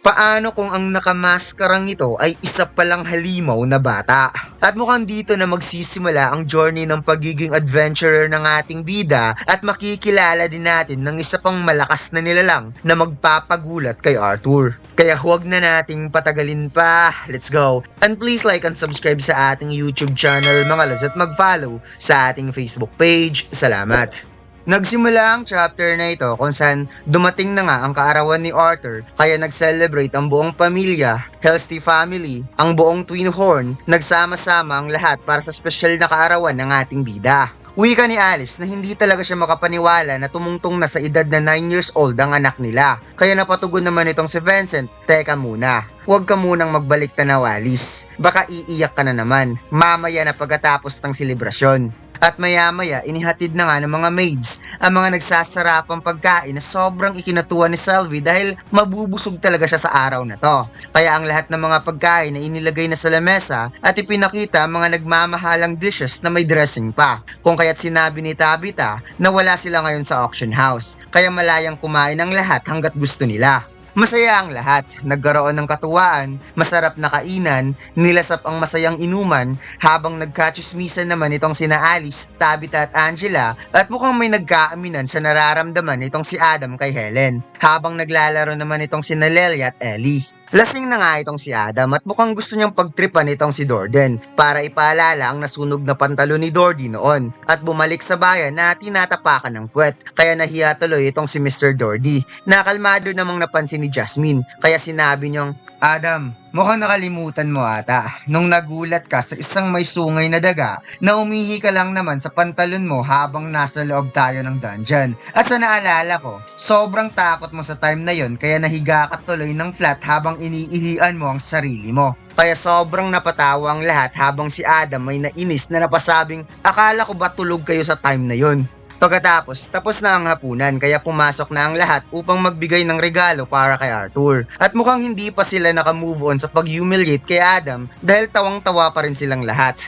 Paano kung ang nakamaskarang ito ay isa palang halimaw na bata? At mukhang dito na magsisimula ang journey ng pagiging adventurer ng ating bida at makikilala din natin ng isa pang malakas na nilalang na magpapagulat kay Arthur. Kaya huwag na nating patagalin pa. Let's go! And please like and subscribe sa ating YouTube channel mga lods at mag-follow sa ating Facebook page. Salamat! Nagsimula ang chapter na ito kung saan dumating na nga ang kaarawan ni Arthur kaya nag-celebrate ang buong pamilya, Healthy family, ang buong Twin Horn, nagsama-sama ang lahat para sa special na kaarawan ng ating bida. Wika ni Alice na hindi talaga siya makapaniwala na tumungtong na sa edad na 9 years old ang anak nila. Kaya napatugon naman itong si Vincent, teka muna, huwag ka munang magbalik tanaw Alice. Baka iiyak ka na naman, mamaya na pagkatapos ng selebrasyon. At maya-maya, inihatid na nga ng mga maids ang mga nagsasarapang pagkain na sobrang ikinatuwa ni Sylvie dahil mabubusog talaga siya sa araw na to. Kaya ang lahat ng mga pagkain na inilagay na sa lamesa at ipinakita ang mga nagmamahalang dishes na may dressing pa. Kung kaya't sinabi ni Tabitha na wala sila ngayon sa auction house, kaya malayang kumain ang lahat hanggat gusto nila. Masaya ang lahat, nagkaroon ng katuwaan, masarap na kainan, nilasap ang masayang inuman, habang nagkachismisan naman itong sina Alice, Tabitha at Angela at mukhang may nagkaaminan sa nararamdaman itong si Adam kay Helen, habang naglalaro naman itong sina Lelia at Ellie. Lasing na nga itong si Adam at mukhang gusto niyang pagtripan itong si Dorden para ipaalala ang nasunog na pantalon ni Dordy noon at bumalik sa bayan na tinatapakan ng puwet. Kaya nahiya tuloy itong si Mr. Dordy na kalmado namang napansin ni Jasmine kaya sinabi niyang, Adam, mukhang nakalimutan mo ata nung nagulat ka sa isang may sungay na daga na umihi ka lang naman sa pantalon mo habang nasa loob tayo ng dungeon. At sa naalala ko, sobrang takot mo sa time na yon kaya nahiga ka tuloy ng flat habang iniihian mo ang sarili mo. Kaya sobrang napatawa ang lahat habang si Adam ay nainis na napasabing akala ko ba tulog kayo sa time na yon. Pagkatapos, tapos na ang hapunan kaya pumasok na ang lahat upang magbigay ng regalo para kay Arthur. At mukhang hindi pa sila nakamove on sa pag-humiliate kay Adam dahil tawang-tawa pa rin silang lahat.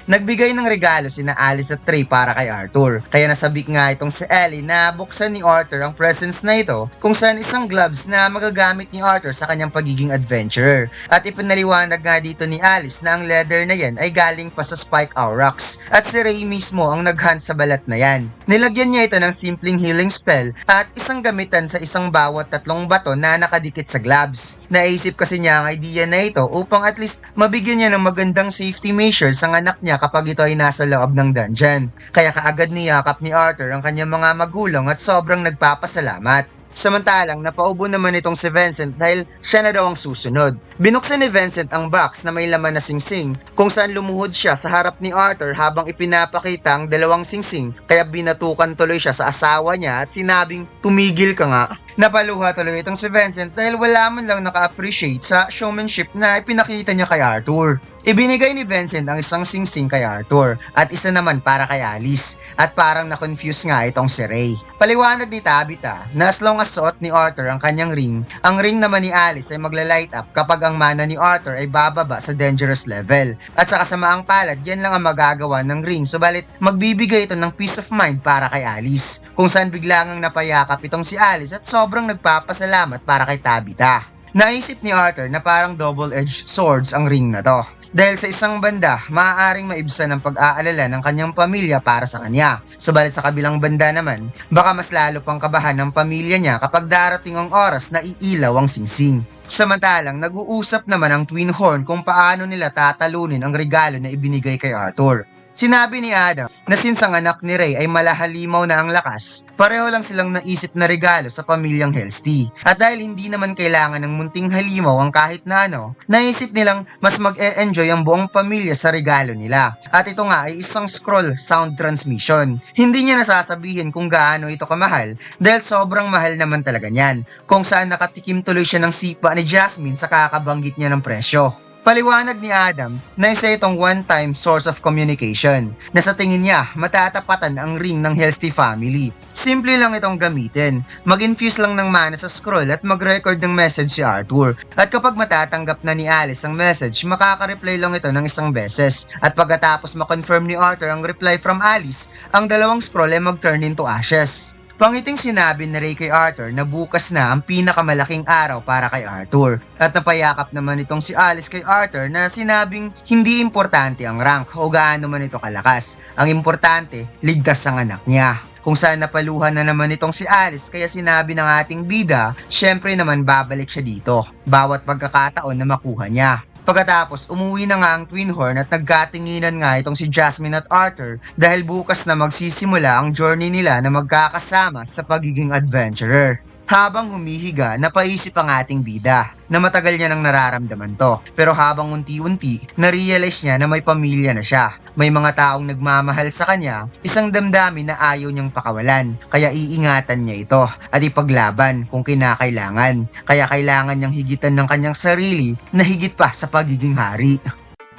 Nagbigay ng regalo sina Alice at Trey para kay Arthur. Kaya nasabik nga itong si Ellie na buksan ni Arthur ang presents na ito kung saan isang gloves na magagamit ni Arthur sa kanyang pagiging adventurer. At ipinaliwanag nga dito ni Alice na ang leather na yan ay galing pa sa Spike Aurochs at si Ray mismo ang naghunt sa balat na yan. Nilagyan niya ito ng simpleng healing spell at isang gamitan sa isang bawat 3 bato na nakadikit sa gloves. Naisip kasi niya ang idea na ito upang at least mabigyan niya ng magandang safety measures ang anak niya kapag ito ay nasa loob ng dungeon. Kaya kaagad niyakap ni Arthur ang kanyang mga magulang at sobrang nagpapasalamat. Samantalang napaubo naman itong si Vincent dahil siya na daw ang susunod. Binuksan ni Vincent ang box na may laman na singsing kung saan lumuhod siya sa harap ni Arthur habang ipinapakita ang 2 singsing kaya binatukan tuloy siya sa asawa niya at sinabing tumigil ka nga. Napaluha tuloy itong si Vincent dahil wala man lang naka-appreciate sa showmanship na ipinakita niya kay Arthur. Ibinigay ni Vincent ang isang singsing kay Arthur at isa naman para kay Alice at parang na-confuse nga itong si Ray. Paliwanag ni Tabitha na as long as suot ni Arthur ang kanyang ring, ang ring naman ni Alice ay magla-light up kapag ang mana ni Arthur ay bababa sa dangerous level. At sa kasamaang palad, yan lang ang magagawa ng ring subalit magbibigay ito ng peace of mind para kay Alice. Kung saan biglang ang napayakap itong si Alice at sobrang nagpapasalamat para kay Tabitha. Naisip ni Arthur na parang double-edged swords ang ring na to. Dahil sa isang banda, maaaring maibsan ang pag-aalala ng kanyang pamilya para sa kanya. Subalit sa kabilang banda naman, baka mas lalo pang kabahan ng pamilya niya kapag darating ang oras na iilaw ang singsing. Samantalang, nag-uusap naman ang Twin Horn kung paano nila tatalunin ang regalo na ibinigay kay Arthur. Sinabi ni Adam na since ang anak ni Ray ay malahalimaw na ang lakas, pareho lang silang naisip na regalo sa pamilyang Healthy. At dahil hindi naman kailangan ng munting halimaw ang kahit na ano, naisip nilang mas mag-e-enjoy ang buong pamilya sa regalo nila. At ito nga ay isang scroll sound transmission. Hindi niya nasasabihin kung gaano ito kamahal dahil sobrang mahal naman talaga niyan, kung saan nakatikim tuloy siya ng sipa ni Jasmine sa kakabanggit niya ng presyo. Paliwanag ni Adam na isa itong one-time source of communication na sa tingin niya matatapatan ang ring ng Healthy family. Simple lang itong gamitin. Mag-infuse lang ng mana sa scroll at mag-record ng message si Arthur. At kapag matatanggap na ni Alice ang message, makaka-reply lang ito ng 1 beses. At pagkatapos ma-confirm ni Arthur ang reply from Alice, ang 2 scroll ay mag-turn into ashes. Pangiting sinabi ni Ray kay Arthur na bukas na ang pinakamalaking araw para kay Arthur. At napayakap naman itong si Alice kay Arthur na sinabing hindi importante ang rank o gaano man ito kalakas. Ang importante, ligtas ang anak niya. Kung saan napaluhan na naman itong si Alice kaya sinabi ng ating bida, syempre naman babalik siya dito. Bawat pagkakataon na makuha niya. Pagkatapos, umuwi na nga ang Twin Horn at nagkatinginan nga itong si Jasmine at Arthur dahil bukas na magsisimula ang journey nila na magkakasama sa pagiging adventurer. Habang humihiga, napaisip ang ating bida na matagal niya nang nararamdaman to. Pero habang unti-unti, na-realize niya na may pamilya na siya. May mga taong nagmamahal sa kanya, isang damdamin na ayaw niyang pakawalan. Kaya iingatan niya ito at ipaglaban kung kinakailangan. Kaya kailangan niyang higitan ng kanyang sarili na higit pa sa pagiging hari.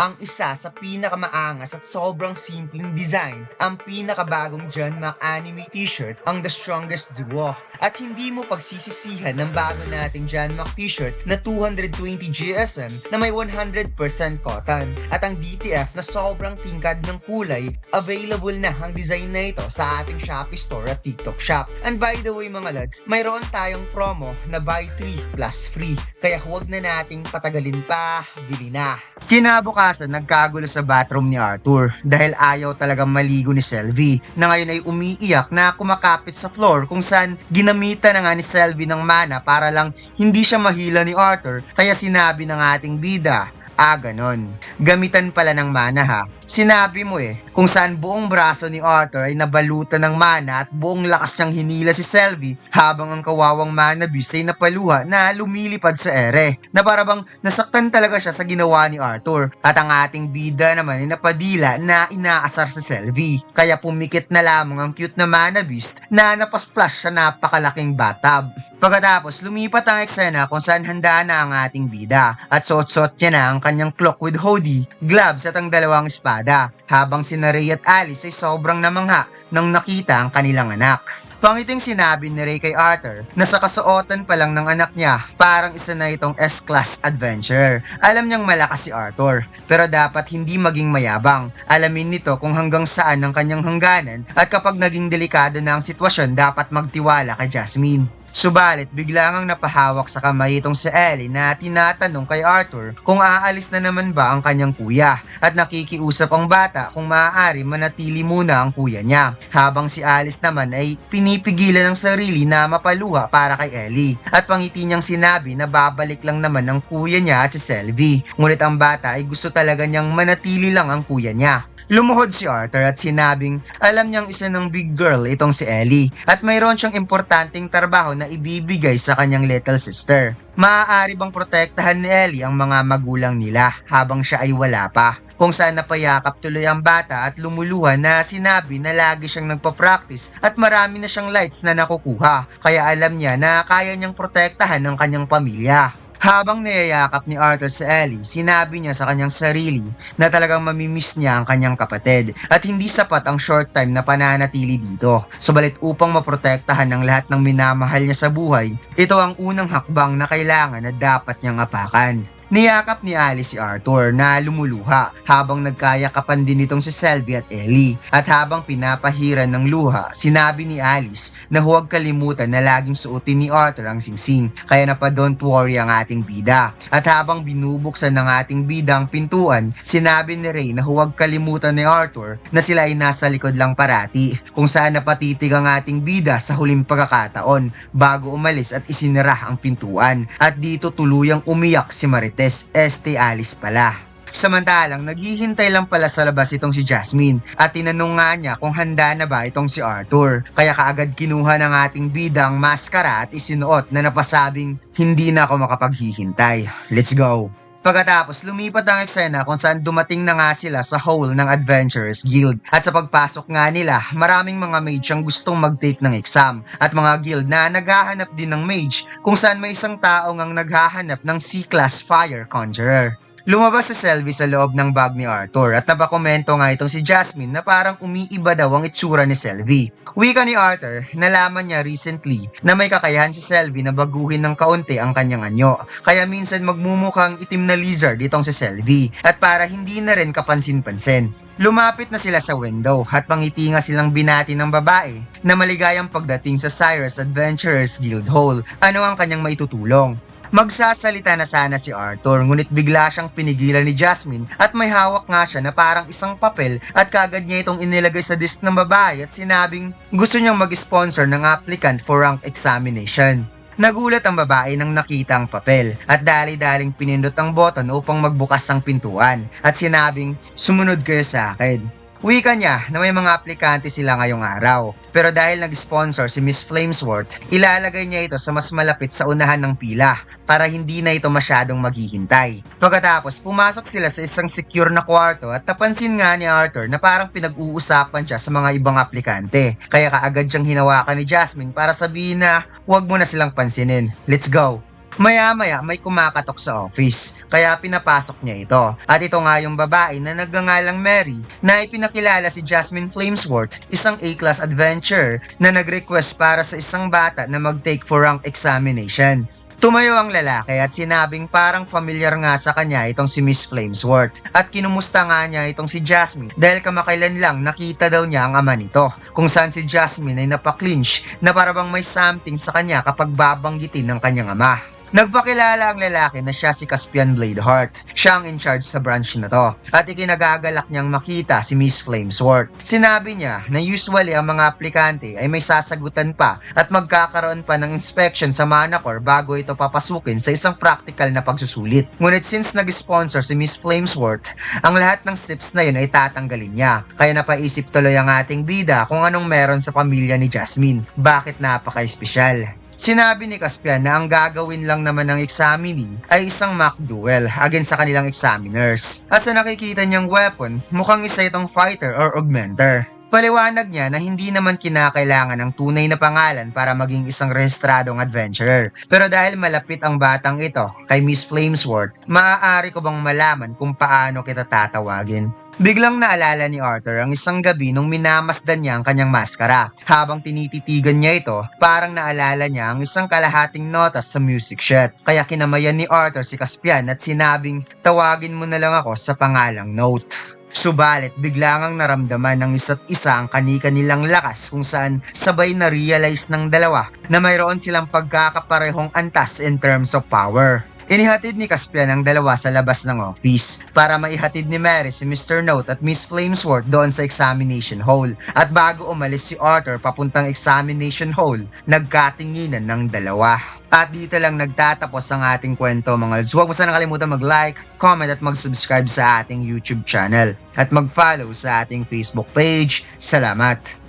Ang isa sa pinakamaangas at sobrang simpleng design, ang pinakabagong John Mac anime t-shirt, ang The Strongest Duo. At hindi mo pagsisisihan ng bago nating John Mac t-shirt na 220 GSM na may 100% cotton. At ang DTF na sobrang tingkad ng kulay, available na ang design na ito sa ating Shopee Store at TikTok Shop. And by the way mga lads, mayroon tayong promo na buy 3 plus free. Kaya huwag na nating patagalin pa, bili na. Kinabukasan, nagkagulo sa bathroom ni Arthur dahil ayaw talagang maligo ni Selvi na ngayon ay umiiyak na kumakapit sa floor kung saan ginamitan na nga ni Selvi ng mana para lang hindi siya mahila ni Arthur kaya sinabi ng ating bida, ganon. Gamitan pala ng mana ha. Sinabi mo kung saan buong braso ni Arthur ay nabalutan ng mana at buong lakas niyang hinila si Selvi habang ang kawawang mana beast ay napaluha na lumilipad sa ere na parabang nasaktan talaga siya sa ginawa ni Arthur at ang ating bida naman ay napadila na inaasar si Selvi kaya pumikit na lamang ang cute na mana beast na napasplash sa napakalaking bathtub. Pagkatapos lumipat ang eksena kung saan handa na ang ating bida at suot-suot niya na ang kanyang cloak with hoodie, gloves at ang dalawang espada habang sina Ray at Alice ay sobrang namangha nang nakita ang kanilang anak. Pangiting sinabi ni Ray kay Arthur na sa kasuotan pa lang ng anak niya, parang isa na itong S-class adventurer. Alam niyang malakas si Arthur, pero dapat hindi maging mayabang. Alamin nito kung hanggang saan ang kanyang hangganan at kapag naging delikado na ang sitwasyon, dapat magtiwala kay Jasmine. Subalit, bigla ngang napahawak sa kamay itong si Ellie na tinatanong kay Arthur kung aalis na naman ba ang kanyang kuya at nakikiusap ang bata kung maaari manatili muna ang kuya niya habang si Alice naman ay pinipigilan ng sarili na mapaluha para kay Ellie at pangiti niyang sinabi na babalik lang naman ang kuya niya at si Selvi ngunit ang bata ay gusto talaga niyang manatili lang ang kuya niya. Lumuhod si Arthur at sinabing alam niyang isa ng big girl itong si Ellie at mayroon siyang importanteng trabaho na ibibigay sa kanyang little sister. Maaari bang protektahan ni Ellie ang mga magulang nila habang siya ay wala pa? Kung saan napayakap tuloy ang bata at lumuluha na sinabi na lagi siyang nagpa-practice at marami na siyang lights na nakukuha kaya alam niya na kaya niyang protektahan ang kanyang pamilya. Habang niyayakap ni Arthur sa Ellie, sinabi niya sa kanyang sarili na talagang mamimiss niya ang kanyang kapatid at hindi sapat ang short time na pananatili dito. Subalit upang maprotektahan ang lahat ng minamahal niya sa buhay, ito ang unang hakbang na kailangan na dapat niyang apakan. Niyakap ni Alice si Arthur na lumuluha habang nagkayakapan din itong si Selvi at Ellie. At habang pinapahiran ng luha, sinabi ni Alice na huwag kalimutan na laging suotin ni Arthur ang singsing. Kaya na pa don't worry ang ating bida. At habang binubuksan ng ating bida ang pintuan, sinabi ni Ray na huwag kalimutan ni Arthur na sila ay nasa likod lang parati. Kung saan napatitig ang ating bida sa huling pagkakataon bago umalis at isinara ang pintuan. At dito tuluyang umiyak si Marites. Alice pala. Samantalang naghihintay lang pala sa labas itong si Jasmine at tinanong nga niya kung handa na ba itong si Arthur. Kaya kaagad kinuha ng ating bida ang maskara at isinuot na napasabing hindi na ako makapaghihintay. Let's go! Pagkatapos lumipat ang eksena kung saan dumating na nga sila sa hall ng Adventurers Guild at sa pagpasok nga nila maraming mga mage ang gustong mag-take ng exam at mga guild na naghahanap din ng mage kung saan may isang tao ngang naghahanap ng C-Class Fire Conjurer. Lumabas si Selvi sa loob ng bag ni Arthur at napakomento nga itong si Jasmine na parang umiiba daw ang itsura ni Selvi. Wika ni Arthur, nalaman niya recently na may kakayahan si Selvi na baguhin ng kaunti ang kanyang anyo. Kaya minsan magmumukhang itim na lizard itong si Selvi at para hindi na rin kapansin-pansin. Lumapit na sila sa window at pangiti nga silang binati ng babae na maligayang pagdating sa Cyrus Adventurers Guild Hall. Ano ang kanyang maitutulong? Magsasalita na sana si Arthur ngunit bigla siyang pinigilan ni Jasmine at may hawak nga siya na parang isang papel at kagad niya itong inilagay sa disk ng babae at sinabing gusto niyang mag-sponsor ng applicant for rank examination. Nagulat ang babae nang nakita ang papel at dali-daling pinindot ang button upang magbukas ang pintuan at sinabing sumunod kayo sa akin. Wika niya na may mga aplikante sila ngayong araw. Pero dahil nag-sponsor si Miss Flamesworth, ilalagay niya ito sa mas malapit sa unahan ng pila para hindi na ito masyadong maghihintay. Pagkatapos, pumasok sila sa isang secure na kwarto at napansin nga ni Arthur na parang pinag-uusapan siya sa mga ibang aplikante. Kaya kaagad siyang hinawakan ni Jasmine para sabihin na huwag mo na silang pansinin. Let's go! Maya-maya may kumakatok sa office, kaya pinapasok niya ito. At ito nga yung babae na nagngangalang Mary na ipinakilala si Jasmine Flamesworth, isang A-class adventurer na nag-request para sa isang bata na mag-take for rank examination. Tumayo ang lalaki at sinabing parang familiar nga sa kanya itong si Miss Flamesworth at kinumusta nga niya itong si Jasmine dahil kamakailan lang nakita daw niya ang ama nito kung saan si Jasmine ay napaklinch na parabang may something sa kanya kapag babanggitin ng kanyang ama. Nagpakilala ang lalaki na siya si Caspian Bladeheart. Siya ang in charge sa branch na to at ikinagagalak niyang makita si Miss Flamesworth. Sinabi niya na usually ang mga aplikante ay may sasagutan pa at magkakaroon pa ng inspection sa Manacor bago ito papasukin sa isang practical na pagsusulit. Ngunit since nag-sponsor si Miss Flamesworth, ang lahat ng steps na yun ay tatanggalin niya. Kaya napaisip tuloy ang ating bida kung anong meron sa pamilya ni Jasmine. Bakit napaka-espesyal? Sinabi ni Caspian na ang gagawin lang naman ng examinee ay isang mock duel against sa kanilang examiners. At sa nakikita niyang weapon, mukhang isa itong fighter or augmenter. Paliwanag niya na hindi naman kinakailangan ng tunay na pangalan para maging isang rehistradong adventurer. Pero dahil malapit ang batang ito kay Miss Flamesworth, maaari ko bang malaman kung paano kita tatawagin? Biglang naalala ni Arthur ang isang gabi nung minamasdan niya ang kanyang maskara. Habang tinititigan niya ito, parang naalala niya ang isang kalahating notas sa music sheet. Kaya kinamayan ni Arthur si Caspian at sinabing, tawagin mo na lang ako sa pangalang Note. Subalit, bigla ngang naramdaman ng isa't isa ang kani-kanilang lakas kung saan sabay na realize ng dalawa na mayroon silang pagkakaparehong antas in terms of power. Inihatid ni Caspian ang dalawa sa labas ng office para maihatid ni Mary si Mr. Note at Miss Flamesworth doon sa examination hall. At bago umalis si Arthur papuntang examination hall, nagkatinginan ng dalawa. At dito lang nagtatapos ang ating kwento mga lods. Huwag mo sana kalimutan mag-like, comment at mag-subscribe sa ating YouTube channel. At mag-follow sa ating Facebook page. Salamat!